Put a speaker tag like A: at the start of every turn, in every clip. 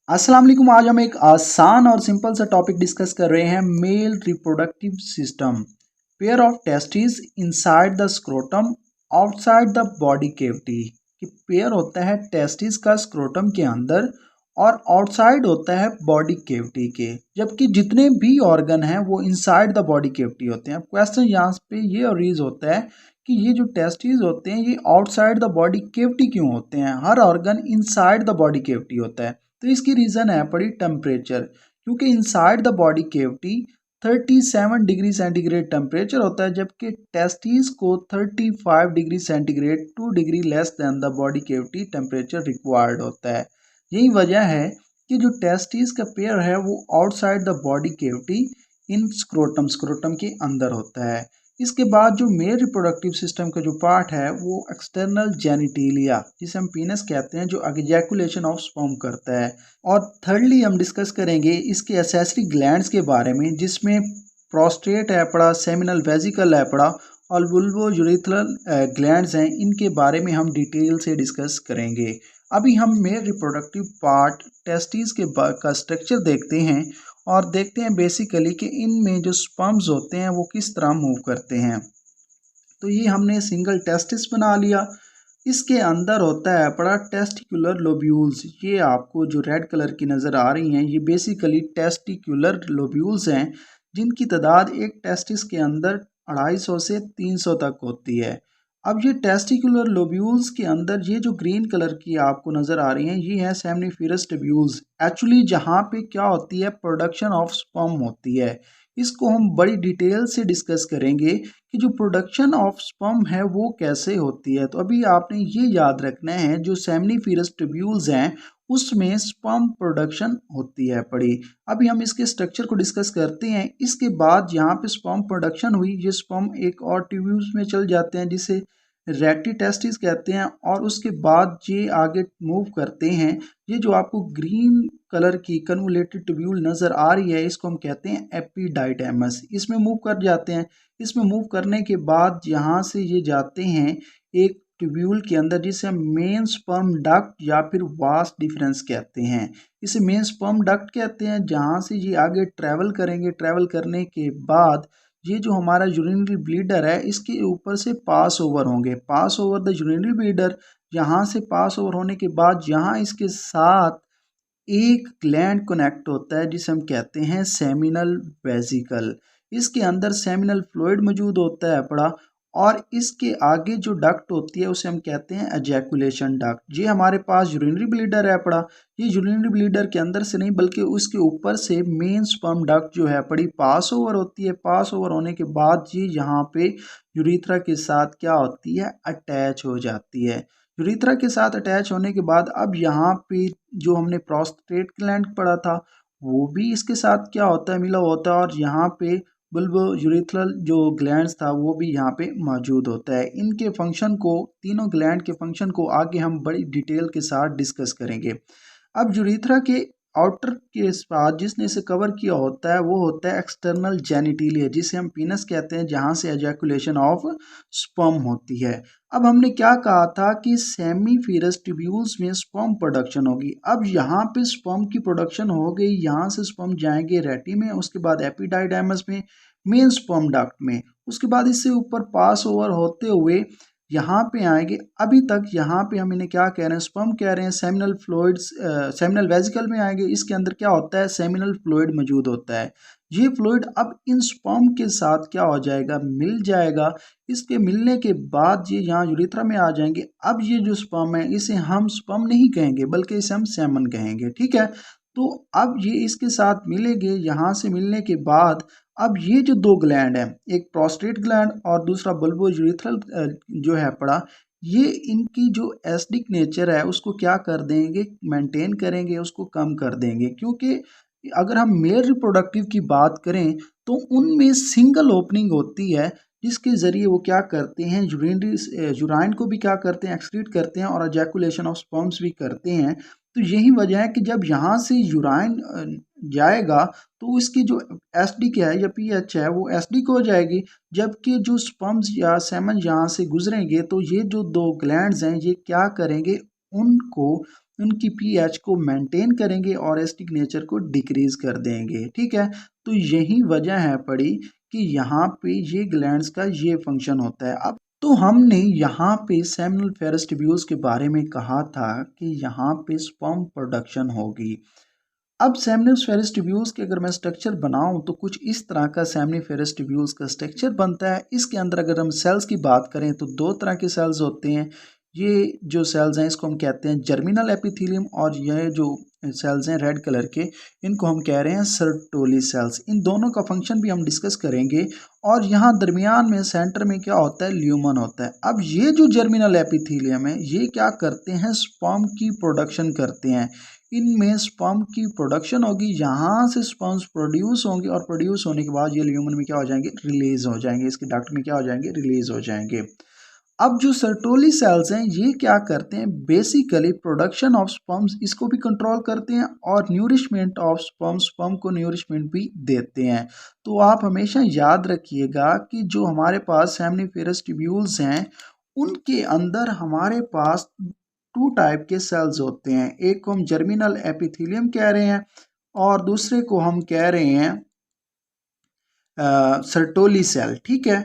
A: अस्सलाम वालेकुम। आज हम एक आसान और सिंपल सा टॉपिक डिस्कस कर रहे हैं, male reproductive system. Pair of testis inside the scrotum outside the body cavity. कि पेयर होता है टेस्टिस का स्क्रोटम के अंदर और आउटसाइड होता है बॉडी कैविटी के, जबकि जितने भी ऑर्गन हैं वो इनसाइड द बॉडी कैविटी होते हैं। क्वेश्चन यहाँ पे ये अरीज होता है कि ये जो टेस्टिस होते हैं ये आउटसाइड द बॉडी कैविटी क्यों होते हैं। हर organ inside the body cavity होता है। तो इसकी रीज़न है पड़ी टेम्परेचर, क्योंकि inside the body cavity 37 degree centigrade temperature होता है, जबकि टेस्टिस को 35 degree centigrade 2 degree less than the body cavity temperature required होता है। यही वजह है कि जो टेस्टिस का पेयर है वो outside the body cavity in scrotum के अंदर होता है। इसके बाद जो मेल रिप्रोडक्टिव सिस्टम का जो पार्ट है वो एक्सटर्नल जेनिटेलिया, जिसे हम पीनस कहते हैं, जो एजैकुलेशन ऑफ स्पर्म करता है। और थर्डली हम डिस्कस करेंगे इसके एसेसरी ग्लैंड्स के बारे में, जिसमें प्रोस्टेट है पड़ा, सेमिनल वेजिकल है पड़ा और वुल्वो यूरिथ्रल ग्लैंड्स हैं। इनके बारे में हम डिटेल से डिस्कस करेंगे। अभी हम मेल रिप्रोडक्टिव पार्ट टेस्टिस के का स्ट्रक्चर देखते हैं और देखते हैं बेसिकली कि इनमें जो स्पर्म्स होते हैं वो किस तरह मूव करते हैं। तो ये हमने सिंगल टेस्टिस बना लिया। इसके अंदर होता है पड़ा टेस्टिकुलर लोब्यूल्स। ये आपको जो रेड कलर की नज़र आ रही हैं ये बेसिकली टेस्टिकुलर लोब्यूल्स हैं, जिनकी तादाद एक टेस्टिस के अंदर 250 से 300 तक होती है। अब ये टेस्टिकुलर लोब्यूल्स के अंदर ये जो ग्रीन कलर की आपको नज़र आ रही हैं ये है सेमनीफेरस ट्यूब्यूल्स। एक्चुअली जहाँ पे क्या होती है, प्रोडक्शन ऑफ स्पर्म होती है। इसको हम बड़ी डिटेल से डिस्कस करेंगे कि जो प्रोडक्शन ऑफ स्पर्म है वो कैसे होती है। तो अभी आपने ये याद रखना है, जो सेमनीफेरस ट्यूब्यूल्स हैं उसमें स्पर्म प्रोडक्शन होती है पड़ी। अभी हम इसके स्ट्रक्चर को डिस्कस करते हैं। इसके बाद यहाँ पे स्पर्म प्रोडक्शन हुई, ये स्पर्म एक और ट्यूब्यूल्स में चल जाते हैं जिसे रेटी टेस्टिस कहते हैं, और उसके बाद ये आगे मूव करते हैं। ये जो आपको ग्रीन कलर की कन्वोलेटेड ट्यूब्यूल नज़र आ रही है इसको हम कहते हैं एपिडाइडेमस। इसमें मूव कर जाते हैं। इसमें मूव करने के बाद यहाँ से ये जाते हैं एक ट्यूब्यूल के अंदर, जिसे हम मेन स्पर्म डक्ट या फिर वास्ट डिफरेंस कहते हैं। इसे मेन स्पर्म डक्ट कहते हैं, जहाँ से ये आगे ट्रैवल करेंगे। ट्रैवल करने के बाद ये जो हमारा यूरिनरी ब्लीडर है इसके ऊपर से पास ओवर होंगे, पास ओवर द यूरिनरी ब्लीडर। यहाँ से पास ओवर होने के बाद यहाँ इसके साथ एक ग्लैंड कनेक्ट होता है जिसे हम कहते हैं सेमिनल वेजिकल। इसके अंदर सेमिनल फ्लूइड मौजूद होता है पड़ा, और इसके आगे जो डक्ट होती है उसे हम कहते हैं एजैकुलेशन डक्ट। ये हमारे पास यूरिनरी ब्लीडर है पड़ा। ये यूरिनरी ब्लीडर के अंदर से नहीं बल्कि उसके ऊपर से मेन स्पर्म डक्ट जो है पड़ी पास ओवर होती है। पास ओवर होने के बाद ये यहाँ पे यूरिथ्रा के साथ क्या होती है, अटैच हो जाती है। यूरिथ्रा के साथ अटैच होने के बाद अब यहाँ पे जो हमने प्रोस्टेट ग्लैंड पढ़ा था वो भी इसके साथ क्या होता है, मिला होता है। और यहाँ पे बुल्बो यूरिथ्रल जो ग्लैंड्स था वो भी यहाँ पे मौजूद होता है। इनके फंक्शन को, तीनों ग्लैंड के फंक्शन को आगे हम बड़ी डिटेल के साथ डिस्कस करेंगे। अब यूरिथ्रा के आउटर के साथ जिसने इसे कवर किया होता है वो होता है एक्सटर्नल जेनिटेलिया, जिसे हम पीनस कहते हैं, जहाँ से एजैकुलेशन ऑफ स्पर्म होती है। अब हमने क्या कहा था कि सेमीफेरस ट्यूब्यूल्स में स्पर्म प्रोडक्शन होगी। अब यहाँ पे स्पर्म की प्रोडक्शन हो गई, यहाँ से स्पर्म जाएंगे रेटी में, उसके बाद एपिडाइडाइमस में, मेन स्पर्म डक्ट में, उसके बाद इससे ऊपर पास ओवर होते हुए यहाँ पे आएंगे। अभी तक यहाँ पे हम इन्हें क्या कह रहे हैं, स्पर्म कह रहे हैं। सेमिनल फ्लूइड्स, सेमिनल वेजिकल में आएंगे। इसके अंदर क्या होता है, सेमिनल फ्लूइड मौजूद होता है। ये फ्लूइड अब इन स्पर्म के साथ क्या हो जाएगा, मिल जाएगा। इसके मिलने के बाद ये यहाँ यूरिथ्रा में आ जाएंगे। अब ये जो स्पर्म है इसे हम स्पर्म नहीं कहेंगे बल्कि इसे हम सेमन कहेंगे, ठीक है। तो अब ये इसके साथ मिलेंगे। यहाँ से मिलने के बाद अब ये जो दो ग्लैंड हैं, एक प्रोस्टेट ग्लैंड और दूसरा बल्बो यूरिथ्रल जो है पड़ा, ये इनकी जो एसिडिक नेचर है उसको क्या कर देंगे, मेंटेन करेंगे, उसको कम कर देंगे। क्योंकि अगर हम मेल रिप्रोडक्टिव की बात करें तो उनमें सिंगल ओपनिंग होती है, जिसके ज़रिए वो क्या करते हैं, यूराइन को भी क्या करते हैं, एक्सक्रीट करते हैं, और एजैकुलेशन ऑफ स्पर्म्स भी करते हैं। तो यही वजह है कि जब यहाँ से यूराइन जाएगा तो इसकी जो एसिडिक है या पीएच है वो एसिडिक हो जाएगी, जबकि जो स्पर्म्स या सेमन यहाँ से गुजरेंगे तो ये जो दो ग्लैंड्स हैं ये क्या करेंगे, उनको उनकी पीएच को मेंटेन करेंगे और एसिडिक नेचर को डिक्रीज कर देंगे। ठीक है, तो यही वजह है पड़ी कि यहाँ पे ये ग्लैंड्स का ये फंक्शन होता है। अब तो हमने यहाँ पे सेमिनल फेरस ट्यूब्यूल्स के बारे में कहा था कि यहाँ पे स्पर्म प्रोडक्शन होगी। अब सेमिनिफेरस ट्यूब्यूल्स के अगर मैं स्ट्रक्चर बनाऊं तो कुछ इस तरह का सेमिनिफेरस ट्यूब्यूल्स का स्ट्रक्चर बनता है। इसके अंदर अगर हम सेल्स की बात करें तो दो तरह के सेल्स होते हैं। ये जो सेल्स हैं इसको हम कहते हैं जर्मिनल एपिथेलियम, और ये जो सेल्स हैं रेड कलर के इनको हम कह रहे हैं सर्टोली सेल्स। इन दोनों का फंक्शन भी हम डिस्कस करेंगे। और यहाँ दरमियान में सेंटर में क्या होता है, ल्यूमन होता है। अब ये जो जर्मिनल एपिथेलियम है ये क्या करते हैं, स्पर्म की प्रोडक्शन करते हैं। इनमें स्पर्म की प्रोडक्शन होगी, यहाँ से स्पर्म्स प्रोड्यूस होंगे और प्रोड्यूस होने के बाद ये ल्यूमन में क्या हो जाएंगे, रिलीज हो जाएंगे। इसके डक्ट में क्या हो जाएंगे, रिलीज हो जाएंगे। अब जो सर्टोली सेल्स हैं ये क्या करते हैं, बेसिकली प्रोडक्शन ऑफ स्पर्म्स इसको भी कंट्रोल करते हैं और न्यूरिशमेंट ऑफ स्पर्म्स, स्पर्म को न्यूरिशमेंट भी देते हैं। तो आप हमेशा याद रखिएगा कि जो हमारे पास सेमिनिफेरस ट्यूब्यूल्स हैं उनके अंदर हमारे पास टू टाइप के सेल्स होते हैं। एक को हम जर्मिनल एपिथेलियम कह रहे हैं और दूसरे को हम कह रहे हैं सर्टोली सेल। ठीक है,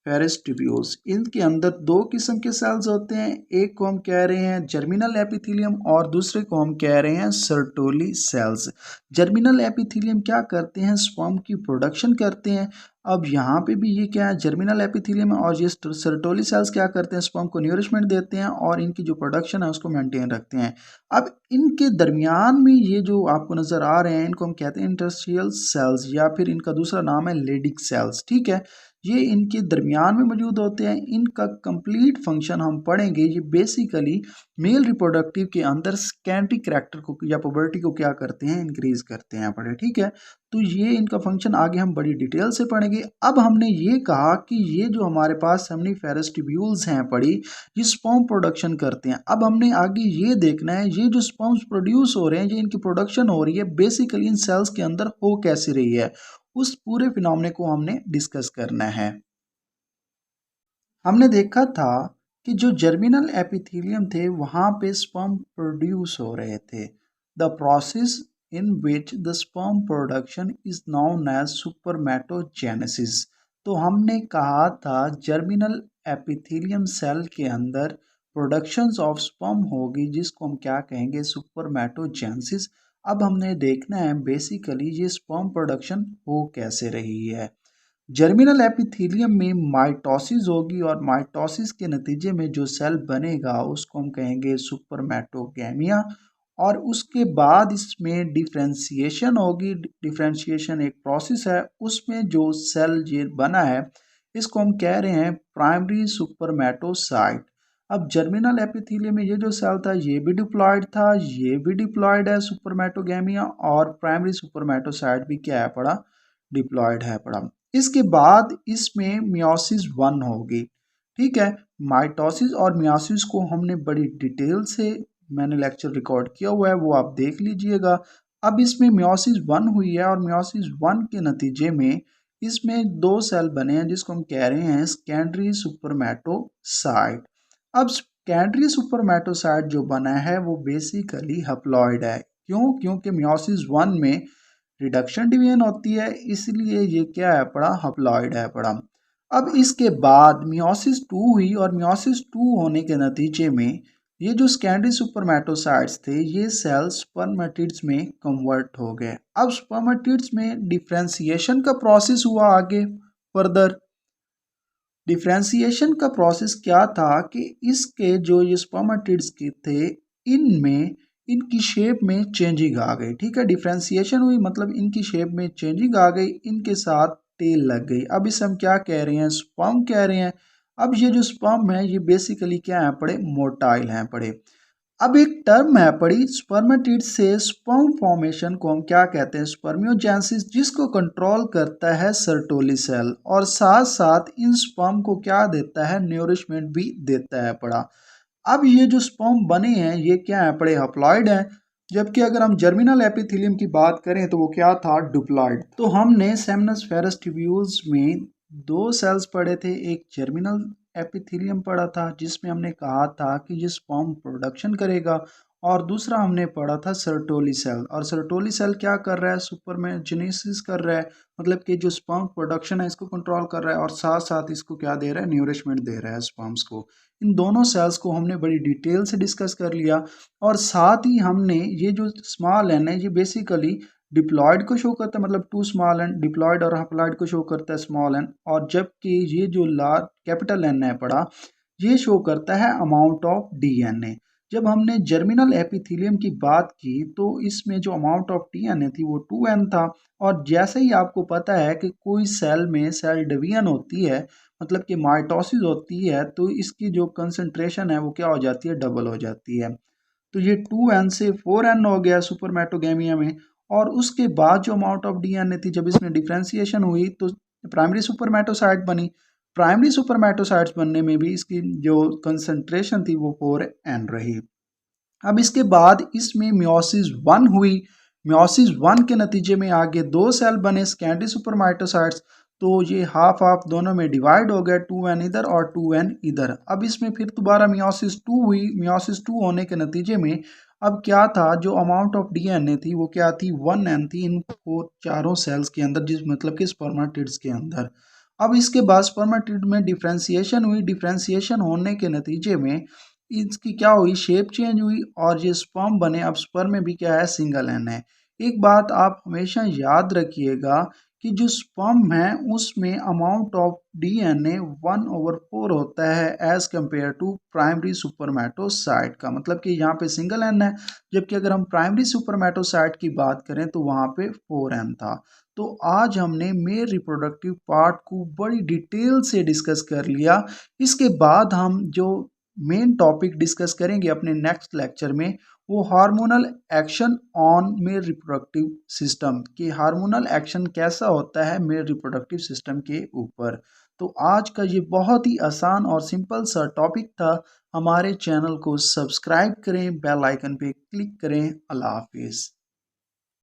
A: फेरस ट्यूब्यूल्स, इनके अंदर दो किस्म के सेल्स होते हैं। एक को हम कह रहे हैं जर्मिनल एपिथेलियम और दूसरे को हम कह रहे हैं सर्टोली सेल्स। जर्मिनल एपिथेलियम क्या करते हैं, स्पर्म की प्रोडक्शन करते हैं। अब यहाँ पे भी ये क्या है, जर्मिनल एपिथेलियम है, और ये सर्टोली सेल्स क्या करते हैं, स्पर्म को न्यूरिशमेंट देते हैं और इनकी जो प्रोडक्शन है उसको मेंटेन रखते हैं। अब इनके दरमियान में ये जो आपको नजर आ रहे हैं इनको हम कहते हैं इंटरस्टिशियल सेल्स, या फिर इनका दूसरा नाम है लेडिक सेल्स। ठीक है, ये इनके दरमियान में मौजूद होते हैं। इनका कंप्लीट फंक्शन हम पढ़ेंगे। ये बेसिकली मेल रिप्रोडक्टिव के अंदर सेकेंडरी कैरेक्टर को या पुबर्टी को क्या करते हैं, इंक्रीज करते हैं पढ़े। ठीक है, तो ये इनका फंक्शन आगे हम बड़ी डिटेल से पढ़ेंगे। अब हमने ये कहा कि ये जो हमारे पास सेमिनिफेरस ट्यूब्यूल्स हैं पड़ी, ये स्पर्म प्रोडक्शन करते हैं। अब हमने आगे ये देखना है ये जो स्पर्म्स प्रोड्यूस हो रहे हैं, ये इनकी प्रोडक्शन हो रही है बेसिकली इन सेल्स के अंदर हो कैसे रही है, उस पूरे फिनोमेना को हमने डिस्कस करना है। हमने देखा था कि जो जर्मिनल एपिथेलियम थे वहां पे स्पर्म प्रोड्यूस हो रहे थे। The process in which the sperm production is known as spermatogenesis. तो हमने कहा था जर्मिनल एपिथेलियम सेल के अंदर प्रोडक्शंस ऑफ स्पर्म होगी जिसको हम क्या कहेंगे, सुपरमैटोजेनेसिस। अब हमने देखना है बेसिकली ये स्पर्म प्रोडक्शन हो कैसे रही है। जर्मिनल एपिथेलियम में माइटोसिस होगी और माइटोसिस के नतीजे में जो सेल बनेगा उसको हम कहेंगे सुपरमैटोगैमिया। और उसके बाद इसमें डिफ्रेंशिएशन होगी। डिफ्रेंशिएशन एक प्रोसेस है, उसमें जो सेल ये बना है इसको हम कह रहे हैं प्राइमरी सुपरमैटोसाइट। अब जर्मिनल एपिथेलियम में ये जो सेल था ये भी डिप्लॉयड था, ये भी डिप्लॉयड है सुपरमैटोगैमिया, और प्राइमरी सुपरमैटोसाइट भी क्या है पड़ा, डिप्लॉयड है पड़ा। इसके बाद इसमें मियोसिस 1 होगी। ठीक है, माइटोसिस और मियोसिस को हमने बड़ी डिटेल से मैंने लेक्चर रिकॉर्ड किया हुआ है, वो आप देख लीजिएगा। अब इसमें मियोसिस 1 हुई है और मियोसिस 1 के नतीजे में इसमें दो सेल बने हैं जिसको हम कह रहे हैं सेकेंडरी सुपरमैटोसाइट। अब सेकेंडरी सुपरमैटोसाइट जो बना है वो बेसिकली हैप्लॉइड है। क्यों? क्योंकि मियोसिस 1 में रिडक्शन डिवीजन होती है, इसलिए ये क्या है पड़ा, हैप्लॉइड है पड़ा। अब इसके बाद मियोसिस 2 हुई और मियोसिस 2 होने के नतीजे में ये जो सेकेंडरी सुपरमैटोसाइट्स थे ये सेल्स स्पर्मेटिड्स में कन्वर्ट हो गए। अब स्पर्मेटिड्स में डिफ्रेंशिएशन का प्रोसेस हुआ आगे फर्दर। डिफ्रेंशिएशन का प्रोसेस क्या था कि इसके जो ये स्पर्मेटिड्स के थे इनमें इनकी शेप में चेंजिंग आ गई। ठीक है, डिफ्रेंशिएशन हुई मतलब इनकी शेप में चेंजिंग आ गई, इनके साथ टेल लग गई। अब इसे हम क्या कह रहे हैं, स्पर्म कह रहे हैं। अब ये जो स्पर्म है ये बेसिकली क्या है पड़े, मोटाइल हैं पड़े। अब एक टर्म है पड़ी स्पर्मेटिड से स्पर्म फॉर्मेशन को हम क्या कहते हैं, स्पर्मियोजेनेसिस, जिसको कंट्रोल करता है सर्टोली सेल, और साथ साथ इन स्पर्म को क्या देता है, न्यूरिशमेंट भी देता है पड़ा। अब ये जो स्पर्म बने हैं ये क्या है पड़े, हैप्लॉइड है। जबकि अगर हम जर्मिनल एपिथेलियम की बात करें तो वो क्या था, डिप्लॉइड। तो हमने सेमिनस फेरस ट्यूब्यूल्स में दो सेल्स पढ़े थे, एक जर्मिनल एपिथेलियम पढ़ा था जिसमें हमने कहा था कि ये स्पर्म प्रोडक्शन करेगा, और दूसरा हमने पढ़ा था सर्टोली सेल। और सर्टोली सेल क्या कर रहा है, सुपरमेजेनेसिस कर रहा है, मतलब कि जो स्पर्म प्रोडक्शन है इसको कंट्रोल कर रहा है और साथ साथ इसको क्या दे रहा है, न्यूरिशमेंट दे रहा है स्पर्म्स को। इन दोनों सेल्स को हमने बड़ी डिटेल से डिस्कस कर लिया। और साथ ही हमने ये जो स्मॉल एन है ये बेसिकली डिप्लॉयड को शो करता है, मतलब टू स्मॉल एन, डिप्लॉयड और हैप्लॉयड को शो करता है स्मॉल एन। और जबकि ये जो लार्ज कैपिटल एन है पड़ा, ये शो करता है अमाउंट ऑफ डीएनए। जब हमने जर्मिनल एपिथेलियम की बात की तो इसमें जो अमाउंट ऑफ डीएनए थी वो 2n था। और जैसे ही आपको पता है कि कोई सेल में सेल डिवीजन होती है, मतलब कि माइटोसिस होती है, तो इसकी जो कंसंट्रेशन है वो क्या हो जाती है, डबल हो जाती है। तो ये 2n से 4n हो गया सुपरमेटोगेमिया में। और उसके बाद जो अमाउंट ऑफ डीएनए थी, जब इसमें डिफ्रेंसिएशन हुई तो प्राइमरी सुपरमेटोसाइट बनी। प्राइमरी सुपरमेटोसाइट्स बनने में भी इसकी जो कंसंट्रेशन थी वो 4n रही। अब इसके बाद इसमें मियोसिस 1 हुई। मियोसिस 1 के नतीजे में आगे दो सेल बने सेकेंडरी सुपरमाइटोसाइट्स। तो ये हाफ हाफ दोनों में डिवाइड हो गया, 2n इधर और 2n इधर। अब इसमें फिर दोबारा मियोसिस 2 हुई। मियोसिस 2 होने के नतीजे में अब क्या था, जो अमाउंट ऑफ डीएनए थी वो क्या थी, 1n थी इन चारों सेल्स के अंदर, जिस मतलब कि स्पर्मेटिड्स के अंदर। अब इसके बाद स्पर्मेटिड में डिफ्रेंसिएशन हुई। डिफ्रेंसिएशन होने के नतीजे में इसकी क्या हुई, शेप चेंज हुई और ये स्पर्म बने। अब स्पर्म में भी क्या है, सिंगल एन है। एक बात आप हमेशा याद रखिएगा कि जो स्पर्म है उसमें अमाउंट ऑफ डीएनए 1/4 होता है एज कंपेयर टू प्राइमरी सुपरमेटोसाइट का, मतलब कि यहाँ पे सिंगल एन है, जबकि अगर हम प्राइमरी सुपरमेटोसाइट की बात करें तो वहाँ पे 4n था। तो आज हमने मेल रिप्रोडक्टिव पार्ट को बड़ी डिटेल से डिस्कस कर लिया। इसके बाद हम जो मेन टॉपिक डिस्कस करेंगे अपने नेक्स्ट लेक्चर में, वो hormonal action on male reproductive system, कि हार्मोनल एक्शन कैसा होता है मेल रिप्रोडक्टिव सिस्टम के ऊपर। तो आज का ये बहुत ही आसान और सिंपल सा टॉपिक था। हमारे चैनल को सब्सक्राइब करें, बेल आइकन पे क्लिक करें। अल्लाह हाफिज़।